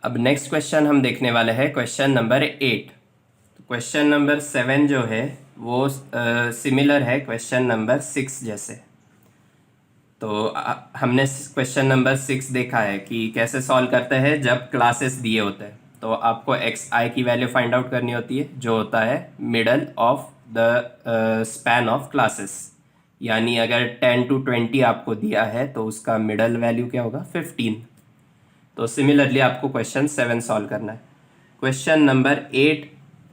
अब next question हम देखने वाले हैं क्वेश्चन नंबर 8। क्वेश्चन नंबर 7 जो है वो सिमिलर है क्वेश्चन नंबर 6 जैसे। तो हमने क्वेश्चन नंबर 6 देखा है कि कैसे सॉल्व करते हैं जब क्लासेस दिए होते हैं। तो आपको एक्स आई की वैल्यू फाइंड आउट करनी होती है जो होता है middle of the span of classes. यानी अगर 10 to 20 आपको दिया है तो उसका मिडल वैल्यू क्या होगा 15। तो सिमिलरली आपको क्वेश्चन 7 सॉल्व करना है। क्वेश्चन नंबर 8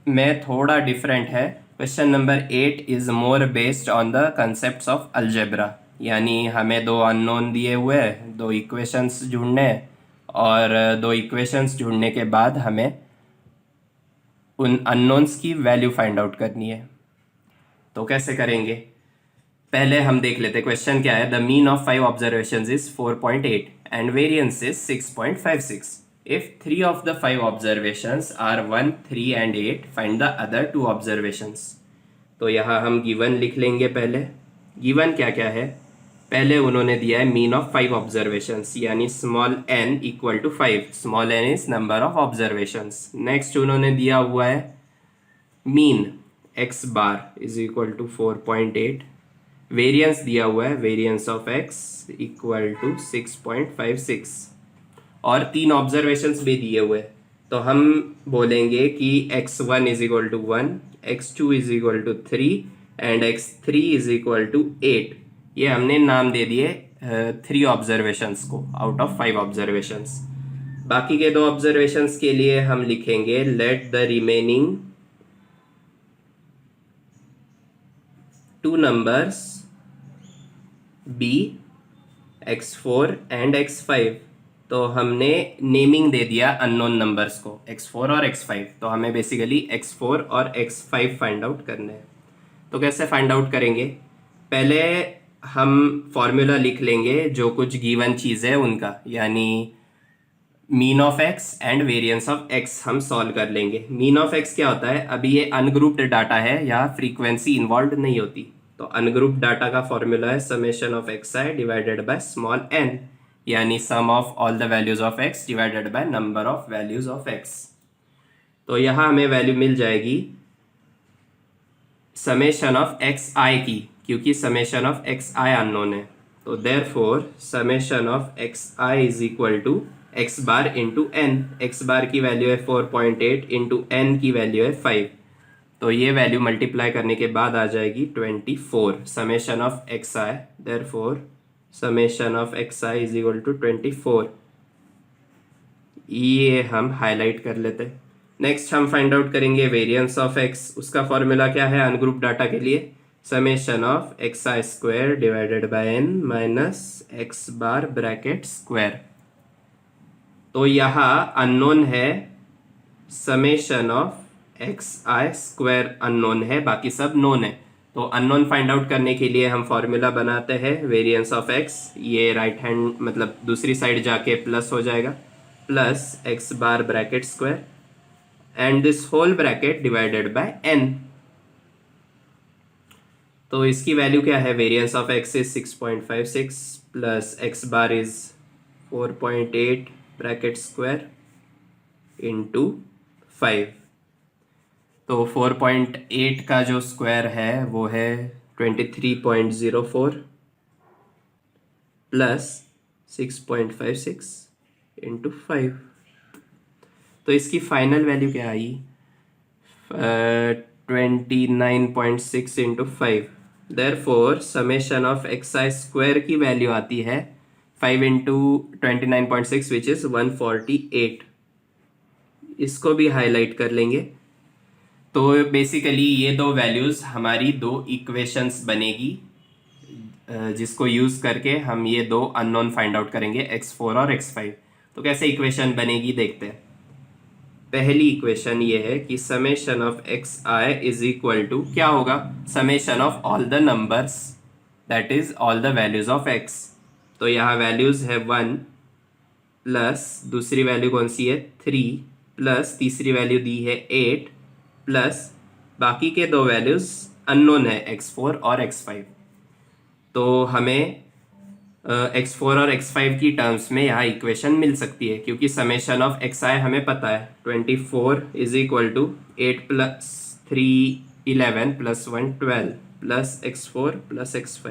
में थोड़ा डिफरेंट है। Question number 8 is more based on the concept of algebra. यानी हमें दो अननोन दिए हुए हैं, दो इक्वेशंस ढूंढने हैं और दो इक्वेशंस ढूंढने के बाद हमें उन अननोन्स की वैल्यू फाइंड आउट करनी है। तो कैसे करेंगे, पहले हम देख लेते क्वेश्चन क्या है। The mean of 5 observations is 4.8 and variance is 6.56। If 3 of the 5 observations are 1, 3 and 8 find the other 2 observations. तो यहाँ हम गिवन लिख लेंगे। पहले गिवन क्या क्या है, पहले उन्होंने दिया है मीन ऑफ 5 ऑब्जर्वेशंस यानी small n equal to 5। Small n is number of observations. Next उन्होंने दिया हुआ है mean x bar is equal to 4.8। Variance दिया हुआ है variance of x equal to 6.56 और 3 ऑब्जर्वेशंस भी दिए हुए। तो हम बोलेंगे कि x1 is equal to 1, x2 is equal to 3 and x3 is equal to 8। ये हमने नाम दे दिए 3 ऑब्जर्वेशंस को आउट ऑफ 5 ऑब्जर्वेशंस। बाकी के 2 ऑब्जर्वेशंस के लिए हम लिखेंगे let the remaining 2 numbers be x4 and x5। तो हमने नेमिंग दे दिया अननोन नंबर्स को x4 और x5। तो हमें बेसिकली x4 और x5 फाइंड आउट करने हैं। तो कैसे फाइंड आउट करेंगे, पहले हम फॉर्मूला लिख लेंगे जो कुछ गिवन चीज़ है उनका, यानी mean of x and variance of x हम सॉल्व कर लेंगे। मीन ऑफ एक्स क्या होता है, अभी ये अनग्रुप्ड डाटा है या फ्रीक्वेंसी इन्वॉल्व नहीं होती। तो अनग्रुप्ड डाटा का फॉर्मूला है summation of x i divided by small n, यानी sum of all the values of x divided by number of values of x. तो यहाँ हमें वैल्यू मिल जाएगी समेशन ऑफ एक्स आई की, क्योंकि summation of x i unknown है। तो therefore summation of x i is equal to x bar into n. X bar की value है 4.8 इंटू एन की वैल्यू है 5। तो ये वैल्यू मल्टीप्लाई करने के बाद आ जाएगी 24 summation of x i. Therefore summation of x i is equal to 24। ये हम हाईलाइट कर लेते हैं। नेक्स्ट हम फाइंड आउट करेंगे वेरिएंस ऑफ एक्स। उसका फॉर्मूला क्या है अनग्रुप डाटा के लिए, summation of x i square divided by n minus x bar bracket square. तो यहाँ अननोन है summation of x i square unknown है, बाकी सब नोन है। तो अननोन फाइंड आउट करने के लिए हम फॉर्मूला बनाते हैं वेरिएंस ऑफ एक्स। ये राइट हैंड मतलब दूसरी साइड जाके प्लस हो जाएगा, plus x bar bracket square and this whole bracket divided by n. तो इसकी वैल्यू क्या है, variance of x is 6.56 plus x bar is 4.8 bracket square into 5। तो 4.8 का जो स्क्वायर है वो है 23.04 प्लस 6.56 इंटू 5। तो इसकी फाइनल वैल्यू क्या आई, 29.6 into 5। Therefore summation of x i square की वैल्यू आती है 5 इंटू 29.6 विच इज़ 148। इसको भी हाईलाइट कर लेंगे। तो बेसिकली ये दो वैल्यूज़ हमारी दो इक्वेशंस बनेगी जिसको यूज़ करके हम ये दो अननोन फाइंड आउट करेंगे x4 और x5। तो कैसे इक्वेशन बनेगी देखते हैं। पहली इक्वेशन ये है कि summation of x i is equal to क्या होगा, summation of all the numbers that is all the values of x. तो यहाँ वैल्यूज है 1 प्लस दूसरी वैल्यू कौन सी है 3 प्लस तीसरी वैल्यू दी है 8 प्लस बाकी के दो वैल्यूज अननोन है x4 और x5। तो हमें x4 और x5 की टर्म्स में यहाँ इक्वेशन मिल सकती है, क्योंकि समेशन ऑफ xi हमें पता है 24 is equal to 8 plus 3 11 plus 1 12 plus x4 plus x5।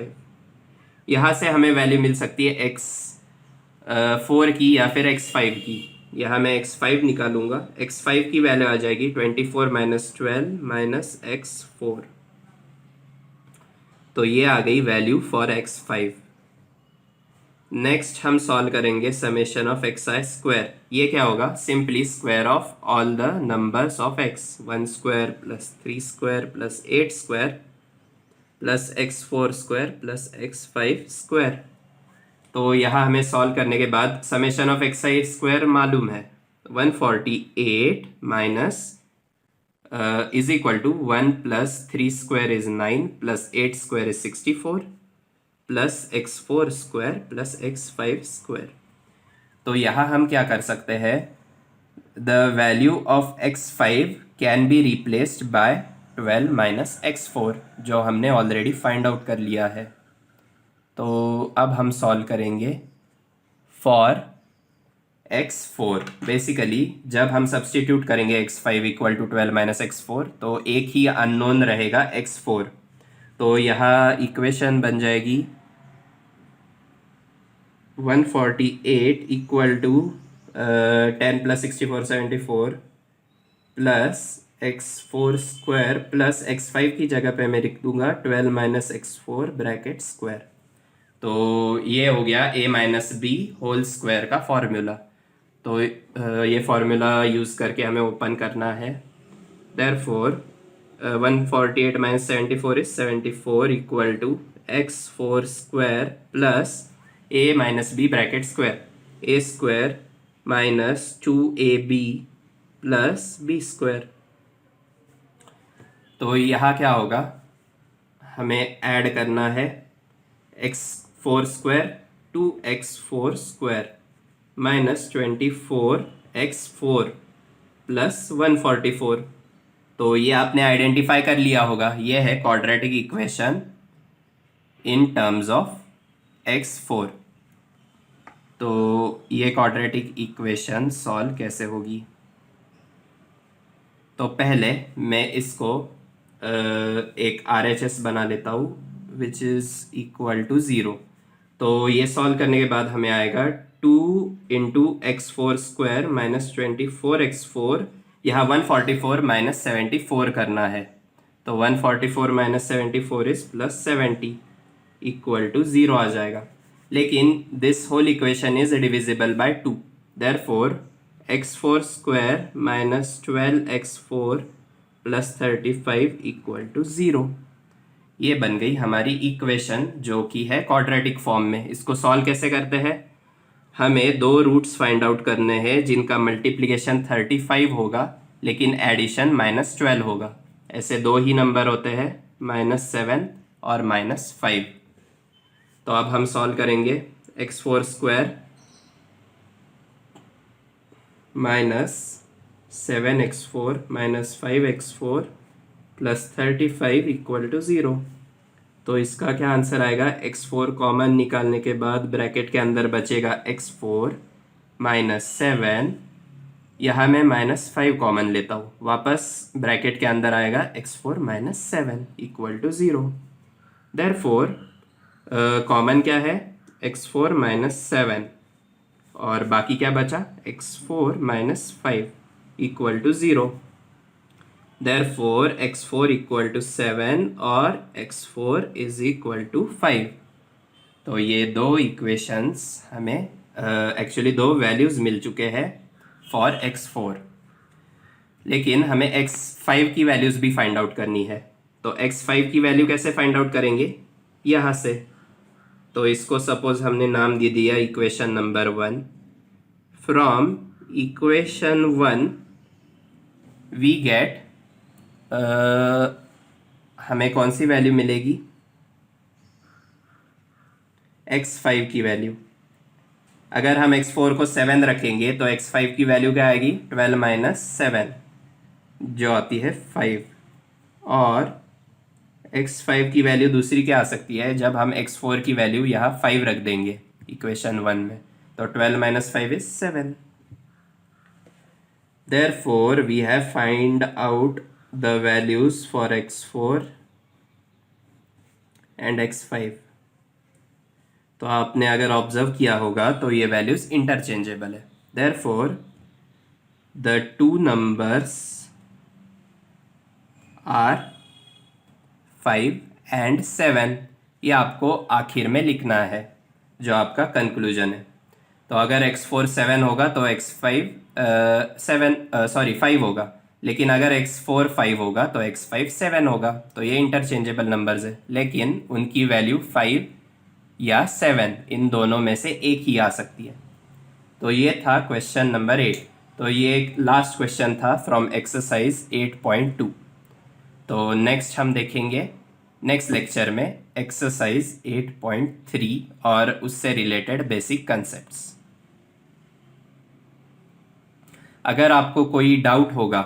यहाँ से हमें वैल्यू मिल सकती है x4 की या फिर x5 की। यहाँ मैं x5 निकालूंगा, x5 की वैल्यू आ जाएगी 24 माइनस 12 माइनस x4। तो ये आ गई वैल्यू फॉर x5। नेक्स्ट हम सॉल्व करेंगे summation of x i square. ये क्या होगा, simply square of all the numbers of x, 1 square plus 3 square plus 8 square plus x4 square plus x5 square. तो यहाँ हमें सॉल्व करने के बाद summation of x i square मालूम है, 148 minus is equal to 1 plus 3 square is 9 plus 8 square is 64 plus x4 square plus x5 square. तो यहाँ हम क्या कर सकते हैं, the value of x5 can be replaced by 12 minus x4, जो हमने ऑलरेडी फाइंड आउट कर लिया है। तो अब हम सॉल्व करेंगे फॉर x4। बेसिकली जब हम सब्सटीट्यूट करेंगे x5 equal to 12 minus x4, तो एक ही अननोन रहेगा x4। तो यहाँ इक्वेशन बन जाएगी 148 equal to 10 plus 64 74 plus x4 square plus x5 की जगह पे मैं लिख दूंगा 12 माइनस x4 ब्रैकेट स्क्वायर। तो ये हो गया a minus b whole square का फॉर्मूला। तो ये फॉर्मूला यूज़ करके हमें ओपन करना है। Therefore 148 minus 74 is 74 equal to x4 square plus a minus b bracket square, a square minus 2ab plus b square. तो यहाँ क्या होगा, हमें ऐड करना है x4 square 2x4 square minus 24x4 plus 144। तो ये आपने आइडेंटिफाई कर लिया होगा, ये है quadratic equation in terms of x4। तो ये क्वाड्रेटिक इक्वेशन सॉल्व कैसे होगी, तो पहले मैं इसको एक RHS बना लेता हूँ विच इज़ इक्वल टू 0। तो ये सॉल्व करने के बाद हमें आएगा 2 into x4 square minus 24x4, यहाँ 144 माइनस 74 करना है। तो 144 minus 74 is plus 70 equal to 0 आ जाएगा। लेकिन this whole equation is divisible by 2, therefore x4 square minus 12x4 plus 35 equal to 0। ये बन गई हमारी इक्वेशन, जो कि है क्वाड्रेटिक फॉर्म में। इसको सॉल्व कैसे करते हैं, हमें दो रूट्स फाइंड आउट करने हैं जिनका मल्टीप्लिकेशन 35 होगा लेकिन एडिशन माइनस 12 होगा। ऐसे दो ही नंबर होते हैं, -7 और -5। तो अब हम सॉल्व करेंगे x4 square minus 7x4 minus 5x4 plus 35 equal to 0। तो इसका क्या आंसर आएगा, x4 कॉमन निकालने के बाद ब्रैकेट के अंदर बचेगा x4 माइनस 7, यहाँ मैं -5 कॉमन लेता हूँ, वापस ब्रैकेट के अंदर आएगा x4 minus 7 equal to 0। Therefore common क्या है, x4 माइनस 7 और बाकी क्या बचा, x4 minus 5 equal to 0। Therefore x4 equal to 7 और x4 इज इक्वल टू 5। तो ये दो इक्वेशंस हमें एक्चुअली दो वैल्यूज़ मिल चुके हैं फॉर x4, लेकिन हमें x5 की वैल्यूज़ भी फाइंड आउट करनी है। तो x5 की वैल्यू कैसे फाइंड आउट करेंगे, यहाँ से। तो इसको सपोज हमने नाम दे दिया equation number 1। From equation 1 we get, हमें कौन सी वैल्यू मिलेगी, x5 की वैल्यू। अगर हम x4 को 7 रखेंगे तो x5 की वैल्यू क्या आएगी, 12 माइनस 7 जो आती है 5। और x5 की वैल्यू दूसरी क्या आ सकती है, जब हम x4 की वैल्यू यहाँ 5 रख देंगे इक्वेशन 1 में। तो 12 minus 5 is 7। Therefore, we have find out the values for x4 and x5। तो आपने अगर ऑब्जर्व किया होगा तो ये वैल्यूज इंटरचेंजेबल है। Therefore, the two numbers are 5 and 7। ये आपको आखिर में लिखना है, जो आपका कंक्लूजन है। तो अगर x4 7 होगा तो x5 5 होगा, लेकिन अगर x4 5 होगा तो x5 7 होगा। तो ये इंटरचेंजेबल नंबर्स है, लेकिन उनकी वैल्यू 5 या 7 इन दोनों में से एक ही आ सकती है। तो ये था क्वेश्चन नंबर 8। तो ये एक लास्ट क्वेश्चन था फ्रॉम एक्सरसाइज 8.2। तो नेक्स्ट हम देखेंगे नेक्स्ट लेक्चर में एक्सरसाइज 8.3 और उससे रिलेटेड बेसिक कंसेप्ट्स। अगर आपको कोई डाउट होगा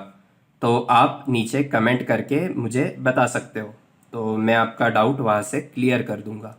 तो आप नीचे कमेंट करके मुझे बता सकते हो, तो मैं आपका डाउट वहाँ से क्लियर कर दूंगा।